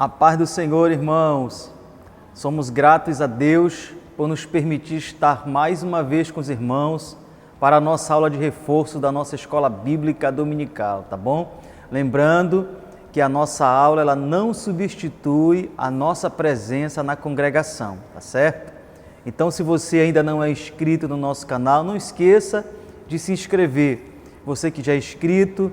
A paz do Senhor, irmãos. Somos gratos a Deus por nos permitir estar mais uma vez com os irmãos para a nossa aula de reforço da nossa escola bíblica dominical, tá bom? Lembrando que a nossa aula ela não substitui a nossa presença na congregação, tá certo? Então, se você ainda não é inscrito no nosso canal, não esqueça de se inscrever. Você que já é inscrito,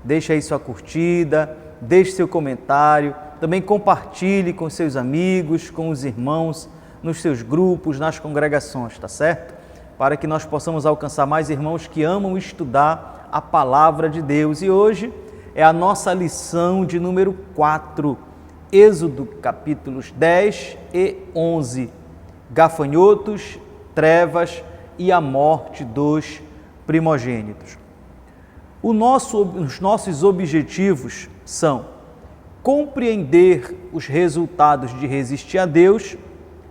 deixa aí sua curtida, deixe seu comentário, também compartilhe com seus amigos, com os irmãos, nos seus grupos, nas congregações, tá certo? Para que nós possamos alcançar mais irmãos que amam estudar a Palavra de Deus. E hoje é a nossa lição de número 4, Êxodo capítulos 10 e 11, gafanhotos, trevas e a morte dos primogênitos. Os nossos objetivos são compreender os resultados de resistir a Deus,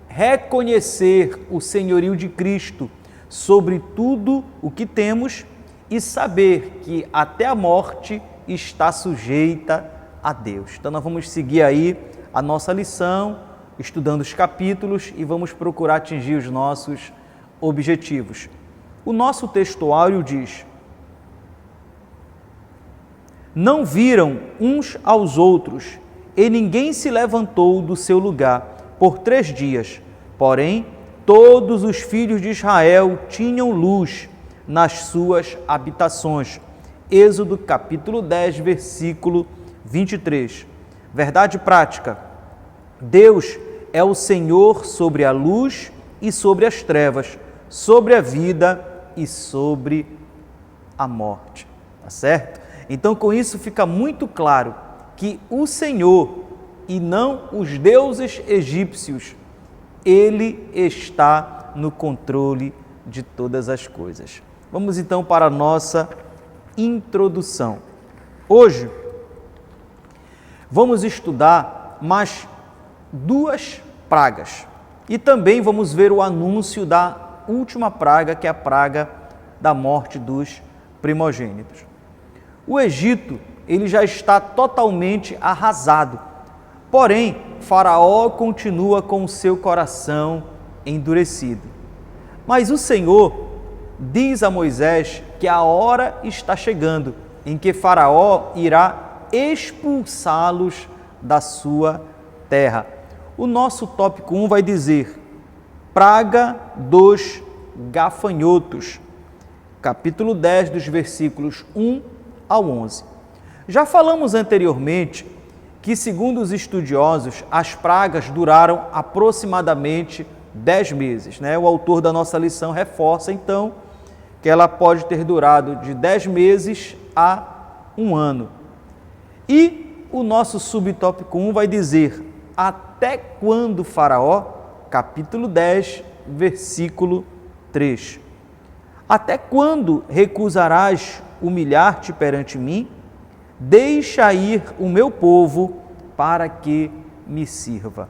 reconhecer o senhorio de Cristo sobre tudo o que temos e saber que até a morte está sujeita a Deus. Então nós vamos seguir aí a nossa lição, estudando os capítulos e vamos procurar atingir os nossos objetivos. O nosso textuário diz: não viram uns aos outros, e ninguém se levantou do seu lugar por 3 dias. Porém, todos os filhos de Israel tinham luz nas suas habitações. Êxodo capítulo 10, versículo 23. Verdade prática: Deus é o Senhor sobre a luz e sobre as trevas, sobre a vida e sobre a morte. Tá certo? Então, com isso fica muito claro que o Senhor e não os deuses egípcios, Ele está no controle de todas as coisas. Vamos então para a nossa introdução. Hoje vamos estudar mais 2 pragas e também vamos ver o anúncio da última praga, que é a praga da morte dos primogênitos. O Egito, ele já está totalmente arrasado, porém, Faraó continua com o seu coração endurecido. Mas o Senhor diz a Moisés que a hora está chegando em que Faraó irá expulsá-los da sua terra. O nosso tópico 1 vai dizer: praga dos gafanhotos, capítulo 10, dos versículos 1 ao 11. Já falamos anteriormente que, segundo os estudiosos, as pragas duraram aproximadamente 10 meses. O autor da nossa lição reforça, então, que ela pode ter durado de 10 meses a 1 ano. E o nosso subtópico 1 vai dizer: até quando, Faraó? Capítulo 10, versículo 3. Até quando recusarás humilhar-te perante mim? Deixa ir o meu povo para que me sirva.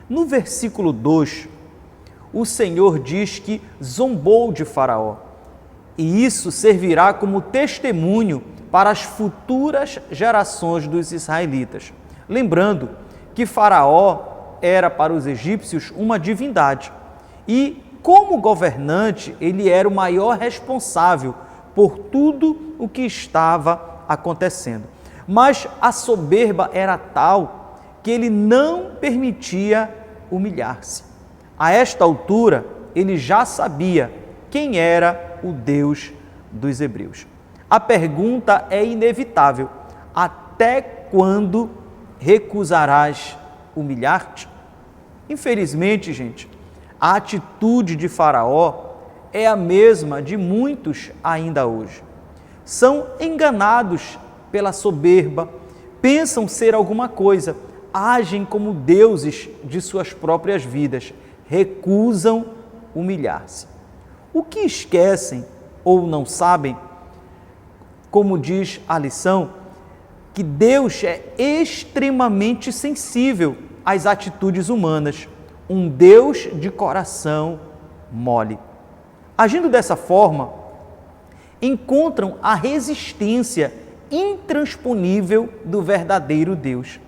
No versículo 2, o Senhor diz que zombou de Faraó, e isso servirá como testemunho para as futuras gerações dos israelitas. Lembrando que Faraó era para os egípcios uma divindade, e como governante ele era o maior responsável por tudo o que estava acontecendo. Mas a soberba era tal que ele não permitia humilhar-se. A esta altura, ele já sabia quem era o Deus dos hebreus. A pergunta é inevitável: até quando recusarás humilhar-te? Infelizmente, gente, a atitude de Faraó é a mesma de muitos ainda hoje. São enganados pela soberba, pensam ser alguma coisa, agem como deuses de suas próprias vidas, recusam humilhar-se. O que esquecem ou não sabem, como diz a lição, que Deus é extremamente sensível às atitudes humanas, um Deus de coração mole. Agindo dessa forma, encontram a resistência intransponível do verdadeiro Deus.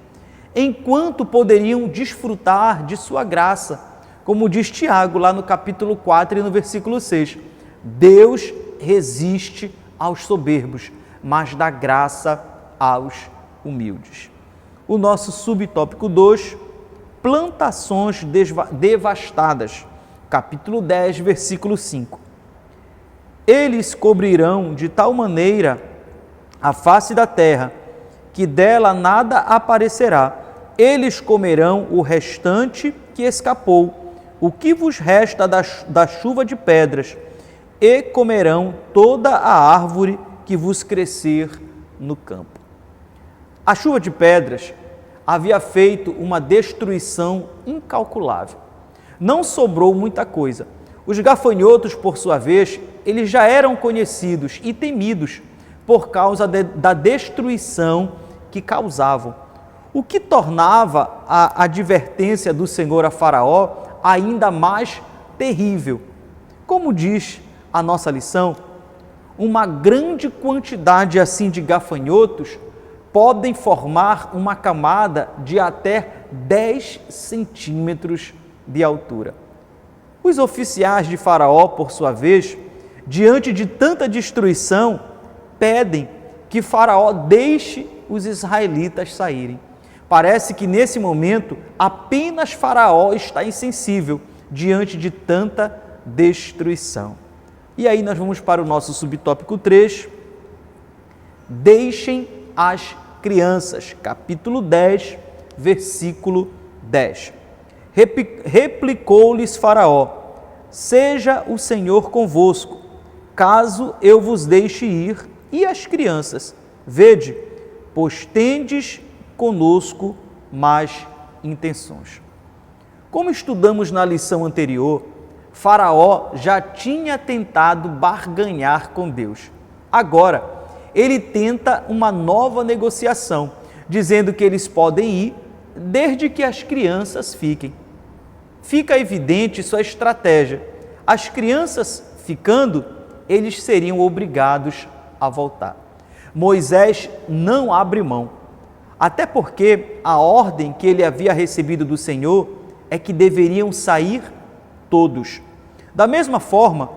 enquanto poderiam desfrutar de sua graça. Como diz Tiago lá no capítulo 4 e no versículo 6, Deus resiste aos soberbos, mas dá graça aos humildes. O nosso subtópico 2, plantações devastadas, capítulo 10, versículo 5. Eles cobrirão de tal maneira a face da terra, que dela nada aparecerá. Eles comerão o restante que escapou, o que vos resta da chuva de pedras, e comerão toda a árvore que vos crescer no campo. A chuva de pedras havia feito uma destruição incalculável. Não sobrou muita coisa. Os gafanhotos, por sua vez, eles já eram conhecidos e temidos por causa da destruição que causavam, o que tornava a advertência do Senhor a Faraó ainda mais terrível. Como diz a nossa lição, uma grande quantidade assim de gafanhotos podem formar uma camada de até 10 centímetros de altura. Os oficiais de Faraó, por sua vez, diante de tanta destruição, pedem que Faraó deixe os israelitas saírem. Parece que nesse momento apenas Faraó está insensível diante de tanta destruição. E aí nós vamos para o nosso subtópico 3, deixem as crianças, capítulo 10, versículo 10. Replicou-lhes Faraó, seja o Senhor convosco, caso eu vos deixe ir, e as crianças, vede, pois tendes conosco más intenções. Como estudamos na lição anterior, Faraó já tinha tentado barganhar com Deus. Agora, ele tenta uma nova negociação, dizendo que eles podem ir desde que as crianças fiquem. Fica evidente sua estratégia. As crianças ficando, eles seriam obrigados a voltar. Moisés não abre mão, até porque a ordem que ele havia recebido do Senhor é que deveriam sair todos. Da mesma forma,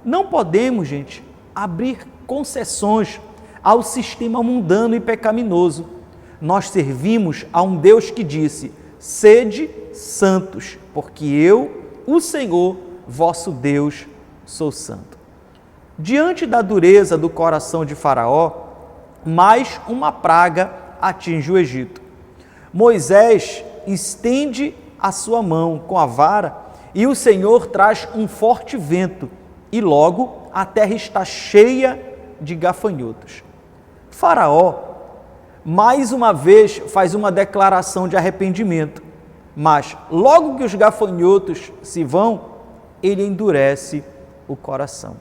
não podemos, gente, abrir concessões ao sistema mundano e pecaminoso. Nós servimos a um Deus que disse, sede santos, porque eu, o Senhor, vosso Deus, sou santo. Diante da dureza do coração de Faraó, mais uma praga atinge o Egito. Moisés estende a sua mão com a vara e o Senhor traz um forte vento e logo a terra está cheia de gafanhotos. Faraó, mais uma vez, faz uma declaração de arrependimento, mas logo que os gafanhotos se vão, ele endurece o coração.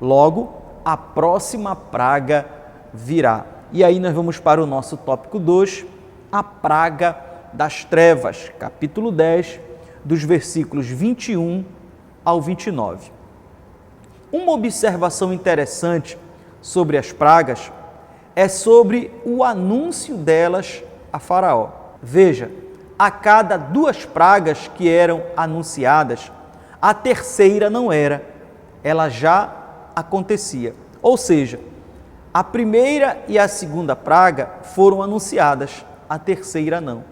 Logo, a próxima praga virá. E aí nós vamos para o nosso tópico 2, a praga das trevas, capítulo 10, dos versículos 21 ao 29. Uma observação interessante sobre as pragas é sobre o anúncio delas a Faraó. Veja, a cada 2 pragas que eram anunciadas, a terceira não era, ela já acontecia. Ou seja, a primeira e a segunda praga foram anunciadas, a terceira não.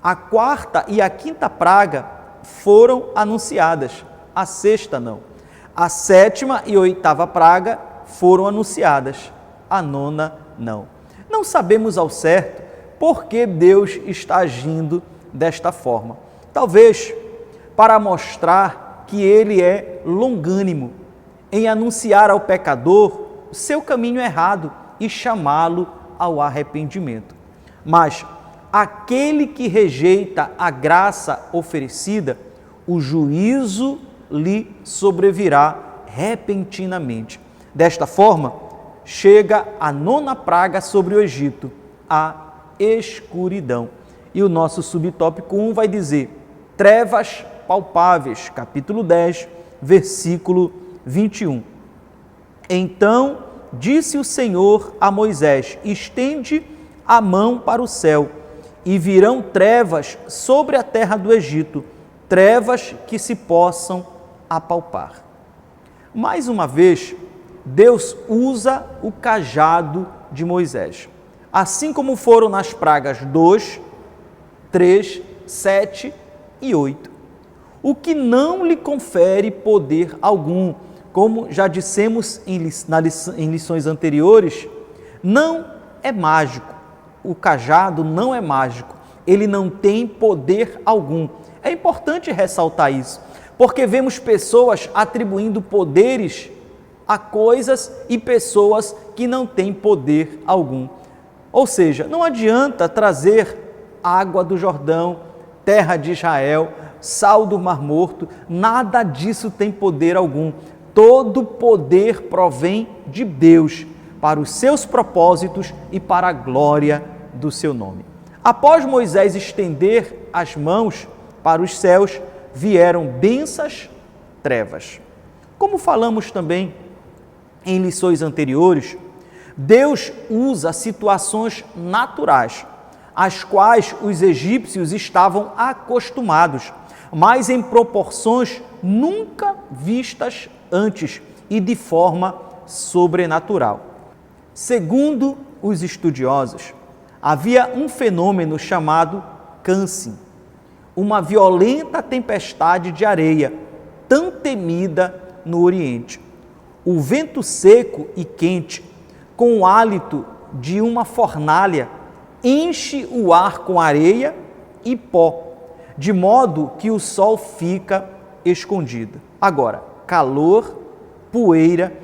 A quarta e a quinta praga foram anunciadas, a sexta não. A sétima e oitava praga foram anunciadas, a nona não. Não sabemos ao certo por que Deus está agindo desta forma. Talvez para mostrar que Ele é longânimo em anunciar ao pecador o seu caminho errado e chamá-lo ao arrependimento. Mas aquele que rejeita a graça oferecida, o juízo lhe sobrevirá repentinamente. Desta forma, chega a nona praga sobre o Egito, a escuridão. E o nosso subtópico 1 vai dizer, trevas palpáveis, capítulo 10, versículo 21. Então disse o Senhor a Moisés, estende a mão para o céu e virão trevas sobre a terra do Egito, trevas que se possam apalpar. Mais uma vez, Deus usa o cajado de Moisés, assim como foram nas pragas 2, 3, 7 e 8, o que não lhe confere poder algum. Como já dissemos em lições anteriores, não é mágico. O cajado não é mágico, ele não tem poder algum. É importante ressaltar isso, porque vemos pessoas atribuindo poderes a coisas e pessoas que não têm poder algum. Ou seja, não adianta trazer água do Jordão, terra de Israel, sal do Mar Morto, nada disso tem poder algum. Todo poder provém de Deus, para os seus propósitos e para a glória do seu nome. Após Moisés estender as mãos para os céus, vieram densas trevas. Como falamos também em lições anteriores, Deus usa situações naturais, às quais os egípcios estavam acostumados, mas em proporções nunca vistas antes e de forma sobrenatural. Segundo os estudiosos, havia um fenômeno chamado Khamsin, uma violenta tempestade de areia, tão temida no Oriente. O vento seco e quente, com o hálito de uma fornalha, enche o ar com areia e pó, de modo que o sol fica escondido. Agora, calor, poeira,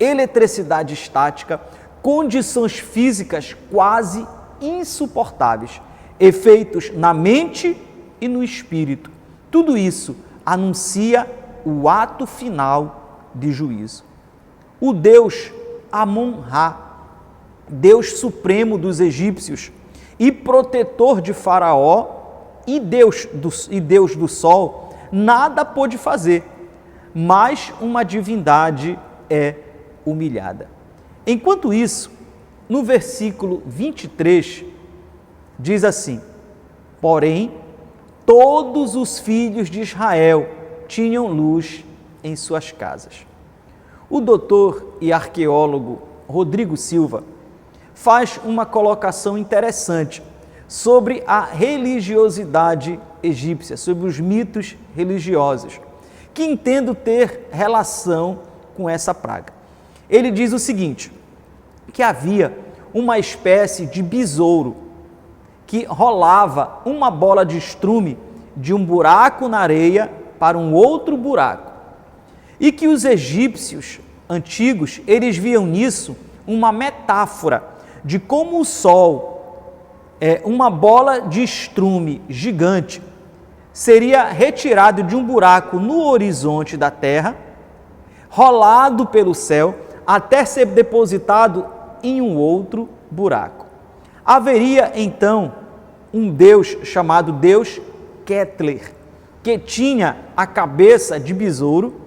eletricidade estática, condições físicas quase insuportáveis, efeitos na mente e no espírito. Tudo isso anuncia o ato final de juízo. O Deus Amon-Ra, Deus supremo dos egípcios e protetor de Faraó e Deus do sol, nada pôde fazer, mas uma divindade é humilhada. Enquanto isso, no versículo 23, diz assim: porém, todos os filhos de Israel tinham luz em suas casas. O doutor e arqueólogo Rodrigo Silva faz uma colocação interessante sobre a religiosidade egípcia, sobre os mitos religiosos, que entendo ter relação com essa praga. Ele diz o seguinte, que havia uma espécie de besouro que rolava uma bola de estrume de um buraco na areia para um outro buraco, e que os egípcios antigos, eles viam nisso uma metáfora de como o sol, uma bola de estrume gigante, seria retirado de um buraco no horizonte da terra, rolado pelo céu, até ser depositado em um outro buraco. Haveria então um Deus chamado Deus Ketler, que tinha a cabeça de besouro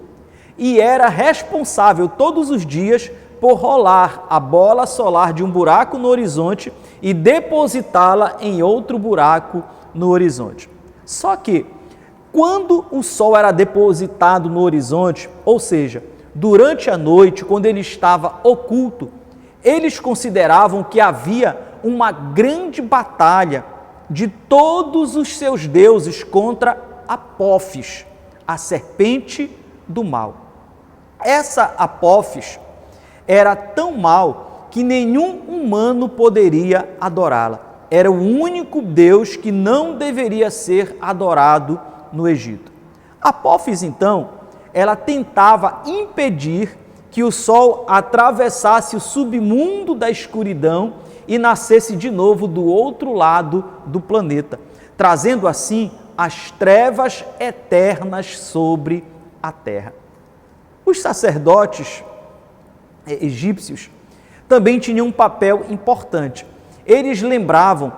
e era responsável todos os dias por rolar a bola solar de um buraco no horizonte e depositá-la em outro buraco no horizonte. Só que, quando o sol era depositado no horizonte, ou seja, durante a noite, quando ele estava oculto, eles consideravam que havia uma grande batalha de todos os seus deuses contra Apófis, a serpente do mal. Essa Apófis era tão mal que nenhum humano poderia adorá-la. Era o único Deus que não deveria ser adorado no Egito. Apófis, então, ela tentava impedir que o sol atravessasse o submundo da escuridão e nascesse de novo do outro lado do planeta, trazendo assim as trevas eternas sobre a terra. Os sacerdotes egípcios também tinham um papel importante. Eles lembravam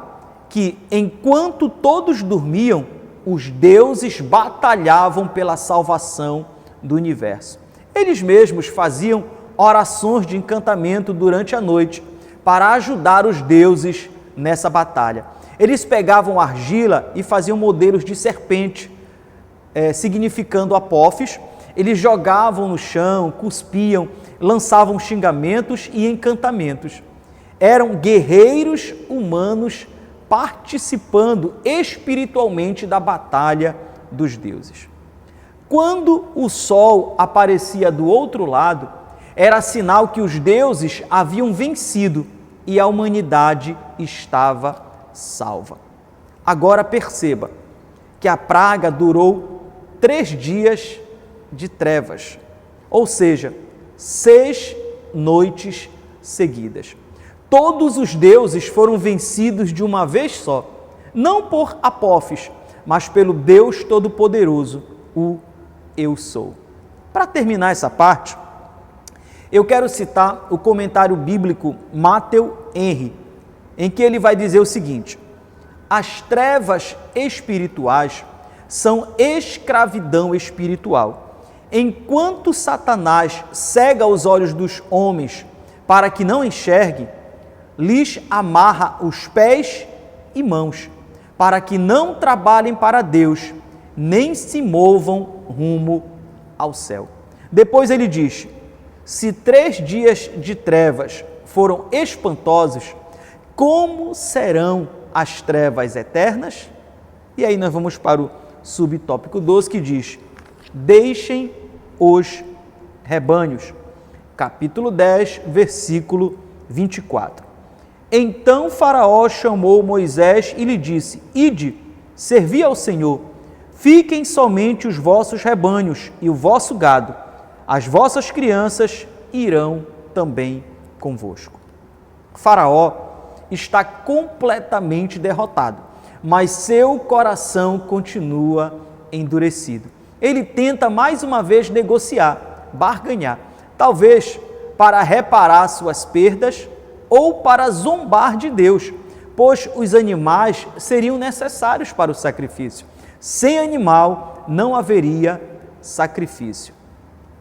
que, enquanto todos dormiam, os deuses batalhavam pela salvação do universo. Eles mesmos faziam orações de encantamento durante a noite para ajudar os deuses nessa batalha. Eles pegavam argila e faziam modelos de serpente, significando Apófis. Eles jogavam no chão, cuspiam, lançavam xingamentos e encantamentos. Eram guerreiros humanos participando espiritualmente da batalha dos deuses. Quando o sol aparecia do outro lado, era sinal que os deuses haviam vencido e a humanidade estava salva. Agora perceba que a praga durou 3 dias de trevas, ou seja, 6 noites seguidas. Todos os deuses foram vencidos de uma vez só, não por Apófis, mas pelo Deus Todo-Poderoso, o Eu Sou. Para terminar essa parte, eu quero citar o comentário bíblico Matthew Henry, em que ele vai dizer o seguinte: as trevas espirituais são escravidão espiritual. Enquanto Satanás cega os olhos dos homens para que não enxerguem, lhes amarra os pés e mãos, para que não trabalhem para Deus, nem se movam rumo ao céu. Depois ele diz: se 3 dias de trevas foram espantosos, como serão as trevas eternas? E aí nós vamos para o subtópico 12, que diz: deixem os rebanhos. Capítulo 10, versículo 24. Então Faraó chamou Moisés e lhe disse: ide, servi ao Senhor, fiquem somente os vossos rebanhos e o vosso gado, as vossas crianças irão também convosco. Faraó está completamente derrotado, mas seu coração continua endurecido. Ele tenta mais uma vez negociar, barganhar, talvez para reparar suas perdas ou para zombar de Deus, pois os animais seriam necessários para o sacrifício. Sem animal não haveria sacrifício.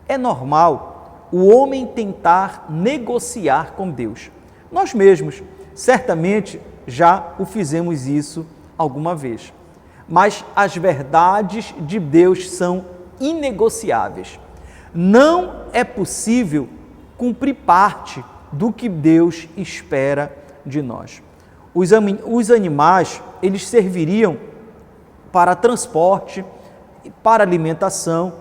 É normal o homem tentar negociar com Deus. Nós mesmos, certamente, já o fizemos isso alguma vez. Mas as verdades de Deus são inegociáveis. Não é possível cumprir parte do que Deus espera de nós. Os animais, eles serviriam para transporte, para alimentação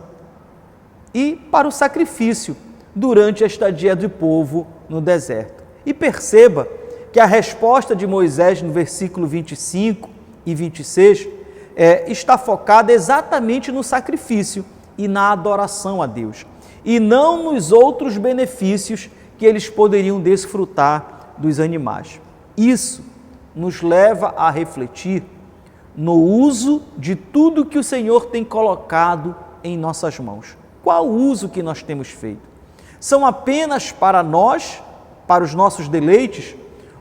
e para o sacrifício durante a estadia do povo no deserto. E perceba que a resposta de Moisés no versículo 25 e 26 está focada exatamente no sacrifício e na adoração a Deus, e não nos outros benefícios que eles poderiam desfrutar dos animais. Isso nos leva a refletir no uso de tudo que o Senhor tem colocado em nossas mãos. Qual o uso que nós temos feito? São apenas para nós, para os nossos deleites,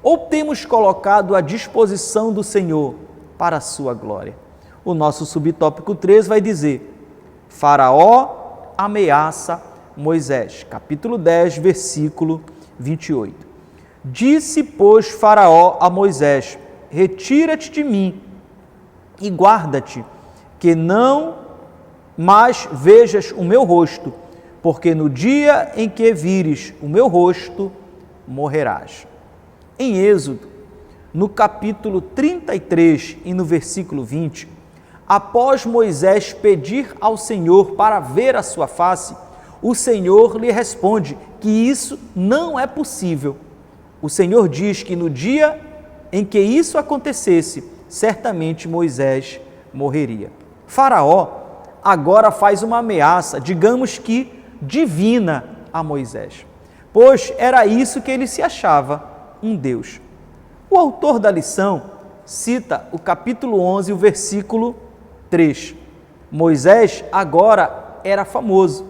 ou temos colocado à disposição do Senhor para a sua glória? O nosso subtópico 3 vai dizer: Faraó ameaça Moisés, capítulo 10, versículo 28. Disse, pois, Faraó a Moisés: retira-te de mim e guarda-te, que não mais vejas o meu rosto, porque no dia em que vires o meu rosto, morrerás. Em Êxodo, no capítulo 33 e no versículo 20, após Moisés pedir ao Senhor para ver a sua face, o Senhor lhe responde que isso não é possível. O Senhor diz que no dia em que isso acontecesse, certamente Moisés morreria. Faraó agora faz uma ameaça, digamos que divina, a Moisés, pois era isso que ele se achava, um Deus. O autor da lição cita o capítulo 11, o versículo 3. Moisés agora era famoso,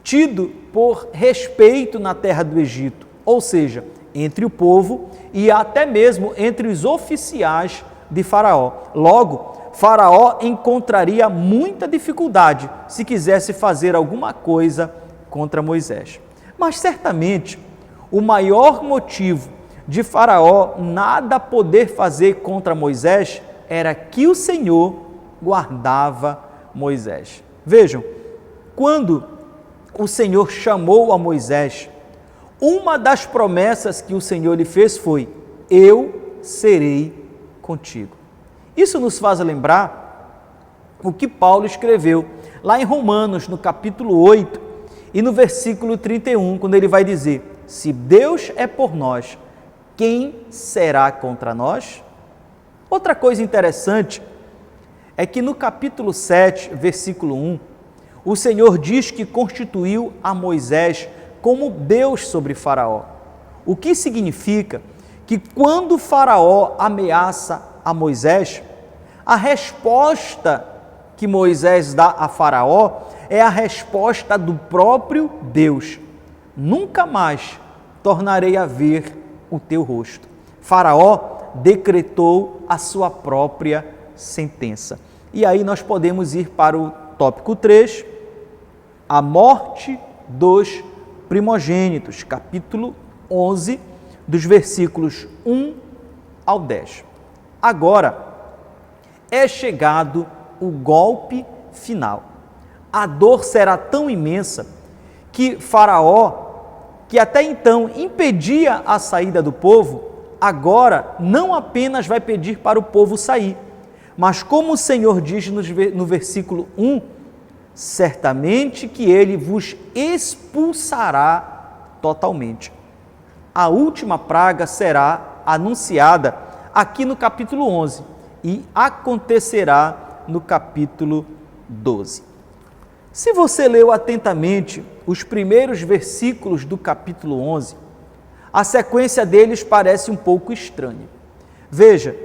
tido por respeito na terra do Egito, ou seja, entre o povo e até mesmo entre os oficiais de Faraó. Logo, Faraó encontraria muita dificuldade se quisesse fazer alguma coisa contra Moisés. Mas certamente o maior motivo de Faraó nada poder fazer contra Moisés era que o Senhor guardava Moisés. Vejam, quando o Senhor chamou a Moisés, uma das promessas que o Senhor lhe fez foi: eu serei contigo. Isso nos faz lembrar o que Paulo escreveu lá em Romanos, no capítulo 8 e no versículo 31, quando ele vai dizer: se Deus é por nós, quem será contra nós? Outra coisa interessante é que no capítulo 7, versículo 1, o Senhor diz que constituiu a Moisés como Deus sobre Faraó. O que significa que quando Faraó ameaça a Moisés, a resposta que Moisés dá a Faraó é a resposta do próprio Deus: nunca mais tornarei a ver o teu rosto. Faraó decretou a sua própria sentença. E aí nós podemos ir para o tópico 3, a morte dos primogênitos, capítulo 11, dos versículos 1 ao 10. Agora é chegado o golpe final. A dor será tão imensa que Faraó, que até então impedia a saída do povo, agora não apenas vai pedir para o povo sair, mas como o Senhor diz no versículo 1, certamente que ele vos expulsará totalmente. A última praga será anunciada aqui no capítulo 11 e acontecerá no capítulo 12. Se você leu atentamente os primeiros versículos do capítulo 11, a sequência deles parece um pouco estranha. Veja,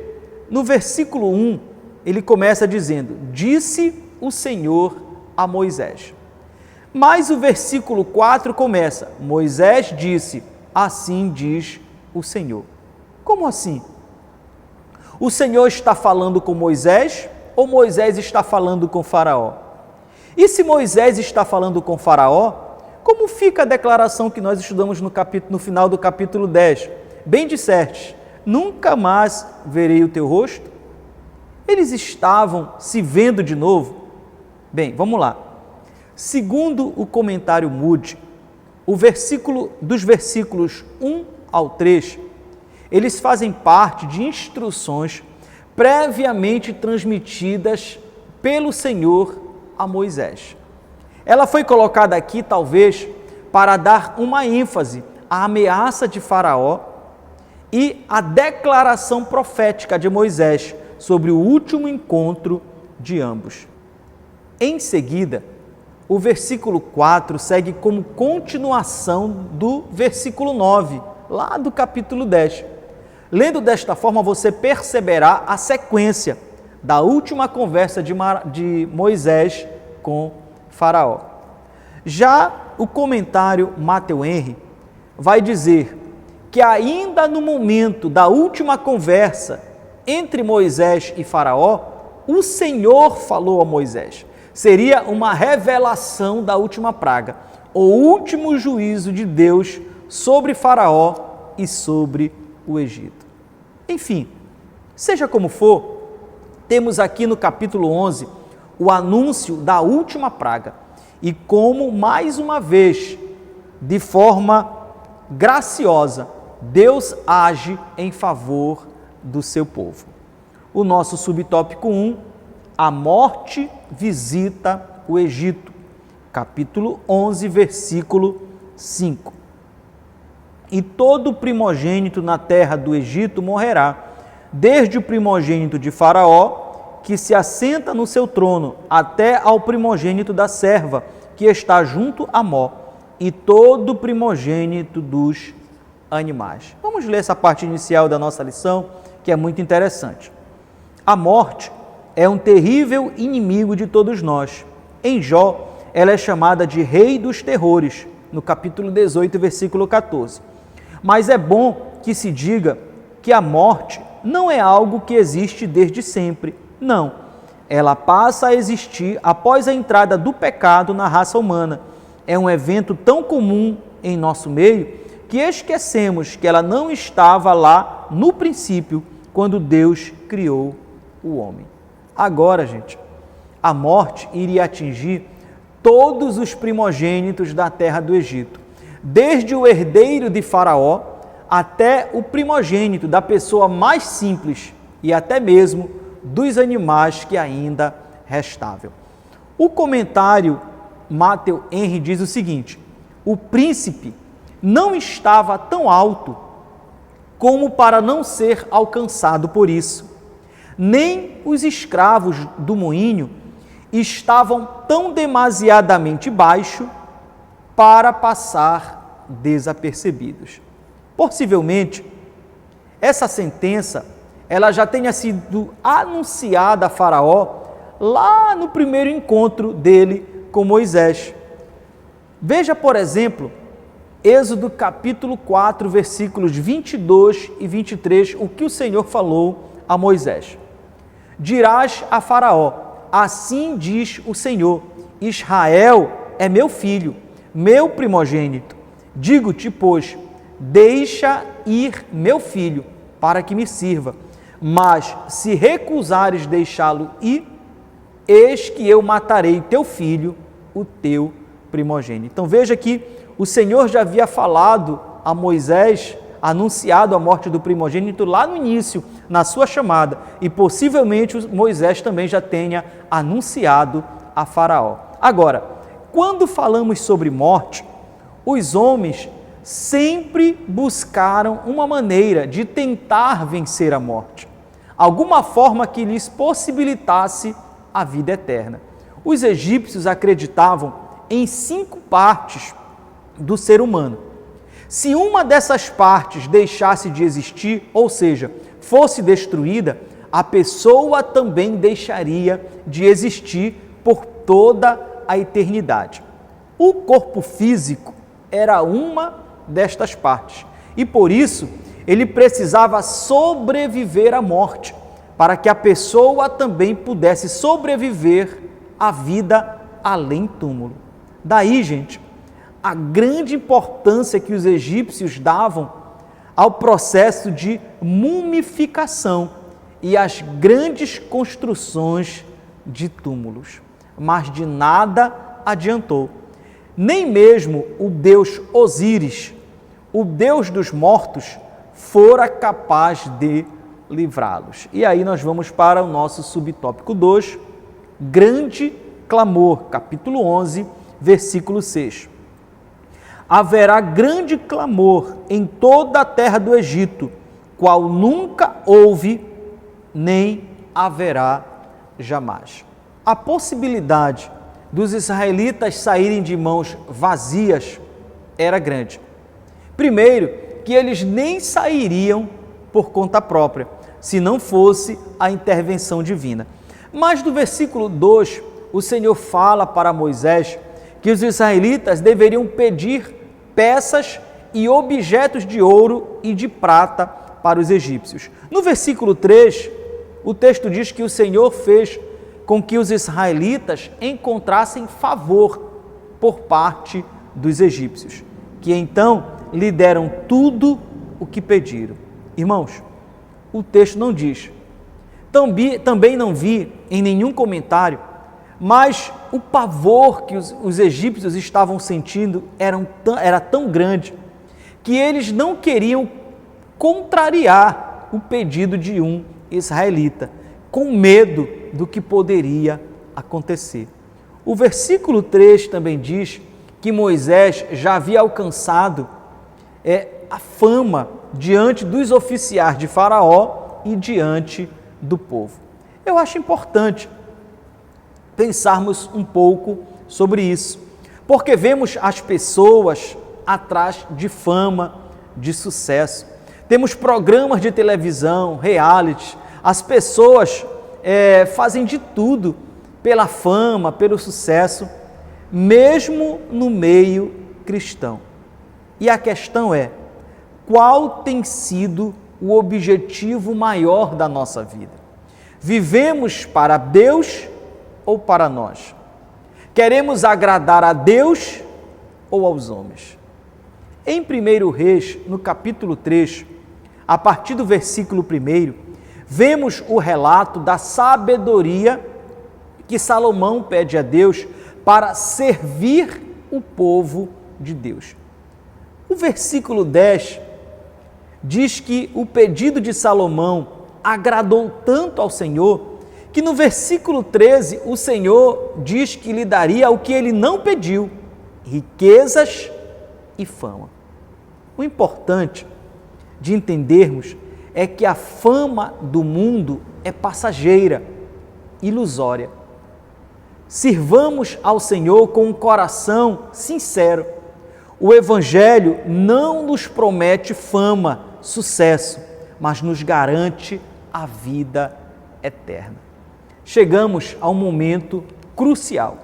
no versículo 1, ele começa dizendo: disse o Senhor a Moisés. Mas o versículo 4 começa: Moisés disse, assim diz o Senhor. Como assim? O Senhor está falando com Moisés ou Moisés está falando com Faraó? E se Moisés está falando com Faraó, como fica a declaração que nós estudamos no final do capítulo 10? Bem disseste, nunca mais verei o teu rosto? Eles estavam se vendo de novo? Bem, vamos lá. Segundo o comentário Moody, dos versículos 1 ao 3, eles fazem parte de instruções previamente transmitidas pelo Senhor a Moisés. Ela foi colocada aqui, talvez, para dar uma ênfase à ameaça de Faraó e à declaração profética de Moisés sobre o último encontro de ambos. Em seguida, o versículo 4 segue como continuação do versículo 9, lá do capítulo 10. Lendo desta forma, você perceberá a sequência da última conversa de Moisés com Faraó. Já o comentário Matthew Henry vai dizer que ainda no momento da última conversa entre Moisés e Faraó, o Senhor falou a Moisés. Seria uma revelação da última praga, o último juízo de Deus sobre Faraó e sobre o Egito. Enfim, seja como for, temos aqui no capítulo 11 o anúncio da última praga e como, mais uma vez, de forma graciosa, Deus age em favor do seu povo. O nosso subtópico 1, a morte visita o Egito, capítulo 11, versículo 5. E todo primogênito na terra do Egito morrerá, desde o primogênito de Faraó, que se assenta no seu trono, até ao primogênito da serva, que está junto a Mó, e todo primogênito dos animais. Vamos ler essa parte inicial da nossa lição, que é muito interessante. A morte é um terrível inimigo de todos nós. Em Jó, ela é chamada de rei dos terrores, no capítulo 18, versículo 14. Mas é bom que se diga que a morte não é algo que existe desde sempre. Não, ela passa a existir após a entrada do pecado na raça humana. É um evento tão comum em nosso meio que esquecemos que ela não estava lá no princípio, quando Deus criou o homem. Agora, gente, a morte iria atingir todos os primogênitos da terra do Egito, desde o herdeiro de Faraó até o primogênito da pessoa mais simples e até mesmo dos animais que ainda restavam. O comentário Matthew Henry diz o seguinte: o príncipe não estava tão alto como para não ser alcançado por isso, nem os escravos do moinho estavam tão demasiadamente baixo para passar desapercebidos. Possivelmente, essa sentença ela já tenha sido anunciada a Faraó lá no primeiro encontro dele com Moisés. Veja, por exemplo, Êxodo capítulo 4, versículos 22 e 23, o que o Senhor falou a Moisés. Dirás a Faraó: assim diz o Senhor, Israel é meu filho, meu primogênito. Digo-te, pois, deixa ir meu filho, para que me sirva. Mas se recusares deixá-lo ir, eis que eu matarei teu filho, o teu primogênito. Então veja que o Senhor já havia falado a Moisés, anunciado a morte do primogênito lá no início, na sua chamada, e possivelmente Moisés também já tenha anunciado a Faraó. Agora, quando falamos sobre morte, os homens sempre buscaram uma maneira de tentar vencer a morte, alguma forma que lhes possibilitasse a vida eterna. Os egípcios acreditavam em 5 partes do ser humano. Se uma dessas partes deixasse de existir, ou seja, fosse destruída, a pessoa também deixaria de existir por toda a eternidade. O corpo físico era uma destas partes e, por isso, ele precisava sobreviver à morte, para que a pessoa também pudesse sobreviver à vida além túmulo. Daí, gente, a grande importância que os egípcios davam ao processo de mumificação e às grandes construções de túmulos. Mas de nada adiantou. Nem mesmo o deus Osíris, o deus dos mortos, fora capaz de livrá-los. E aí nós vamos para o nosso subtópico 2, grande clamor, capítulo 11, versículo 6. Haverá grande clamor em toda a terra do Egito, qual nunca houve, nem haverá jamais. A possibilidade dos israelitas saírem de mãos vazias era grande. Primeiro, que eles nem sairiam por conta própria, se não fosse a intervenção divina. Mas no versículo 2, o Senhor fala para Moisés que os israelitas deveriam pedir peças e objetos de ouro e de prata para os egípcios. No versículo 3, o texto diz que o Senhor fez com que os israelitas encontrassem favor por parte dos egípcios, que então lhe deram tudo o que pediram. Irmãos, o texto não diz, também não vi em nenhum comentário, mas o pavor que os egípcios estavam sentindo era tão grande que eles não queriam contrariar o pedido de um israelita, com medo do que poderia acontecer. O versículo 3 também diz que Moisés já havia alcançado a fama diante dos oficiais de Faraó e diante do povo. Eu acho importante pensarmos um pouco sobre isso, porque vemos as pessoas atrás de fama, de sucesso. Temos programas de televisão, reality, as pessoas fazem de tudo pela fama, pelo sucesso, mesmo no meio cristão. E a questão é, qual tem sido o objetivo maior da nossa vida? Vivemos para Deus ou para nós? Queremos agradar a Deus ou aos homens? Em 1 Reis, no capítulo 3, a partir do versículo 1, vemos o relato da sabedoria que Salomão pede a Deus para servir o povo de Deus. O versículo 10 diz que o pedido de Salomão agradou tanto ao Senhor, que no versículo 13 o Senhor diz que lhe daria o que ele não pediu: riquezas e fama. O importante de entendermos é que a fama do mundo é passageira, ilusória. Sirvamos ao Senhor com um coração sincero. O Evangelho não nos promete fama, sucesso, mas nos garante a vida eterna. Chegamos a um momento crucial.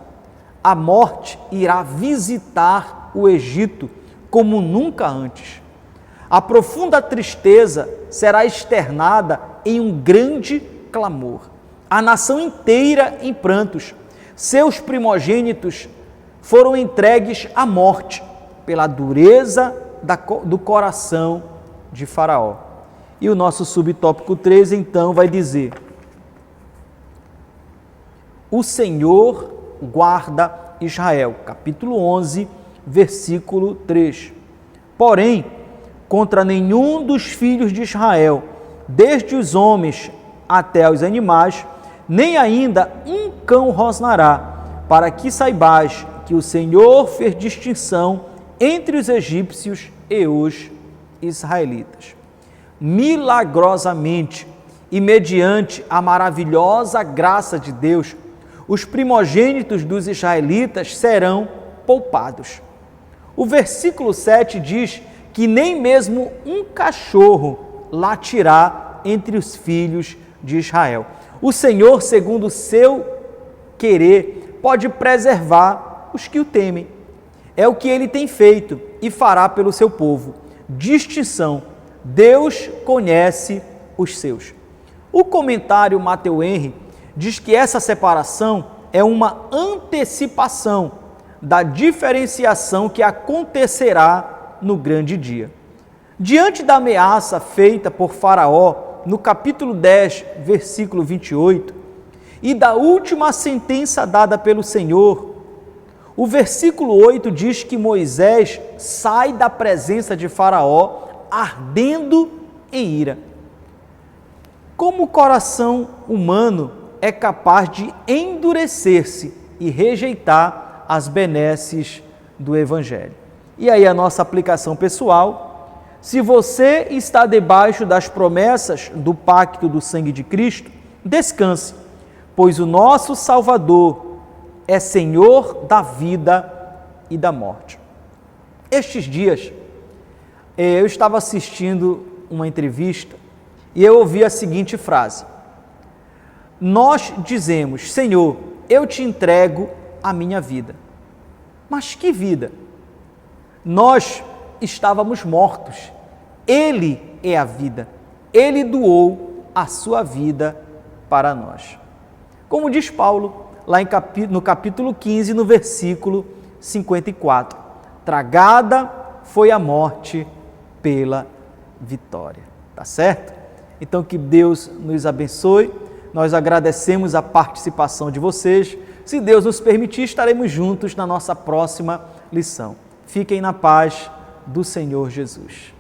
A morte irá visitar o Egito como nunca antes. A profunda tristeza será externada em um grande clamor. A nação inteira em prantos. Seus primogênitos foram entregues à morte pela dureza do coração de Faraó. E o nosso subtópico 3, então, vai dizer: o Senhor guarda Israel. Capítulo 11, versículo 3. Porém, contra nenhum dos filhos de Israel, desde os homens até os animais, nem ainda um cão rosnará, para que saibais que o Senhor fez distinção entre os egípcios e os israelitas. Milagrosamente e mediante a maravilhosa graça de Deus, os primogênitos dos israelitas serão poupados. O versículo 7 diz que nem mesmo um cachorro latirá entre os filhos de Israel. O Senhor, segundo o seu querer, pode preservar os que o temem. É o que ele tem feito e fará pelo seu povo. Distinção. Deus conhece os seus. O comentário Matthew Henry diz que essa separação é uma antecipação da diferenciação que acontecerá no grande dia. Diante da ameaça feita por Faraó, no capítulo 10, versículo 28, e da última sentença dada pelo Senhor, o versículo 8 diz que Moisés sai da presença de Faraó ardendo em ira. Como o coração humano é capaz de endurecer-se e rejeitar as benesses do Evangelho? E aí a nossa aplicação pessoal: se você está debaixo das promessas do pacto do sangue de Cristo, descanse, pois o nosso Salvador é Senhor da vida e da morte. Estes dias, eu estava assistindo uma entrevista e eu ouvi a seguinte frase: nós dizemos, Senhor, eu te entrego a minha vida. Mas que vida? Nós estávamos mortos. Ele é a vida. Ele doou a sua vida para nós. Como diz Paulo, lá no capítulo 15, no versículo 54. Tragada foi a morte pela vitória. Tá certo? Então que Deus nos abençoe. Nós agradecemos a participação de vocês. Se Deus nos permitir, estaremos juntos na nossa próxima lição. Fiquem na paz do Senhor Jesus.